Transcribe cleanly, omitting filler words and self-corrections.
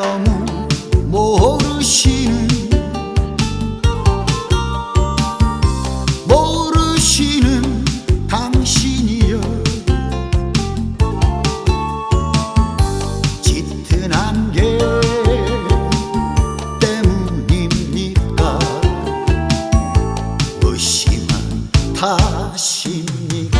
너무 모르시는 당신이여 짙은 안개 때문입니까? 무심한 탓입니까?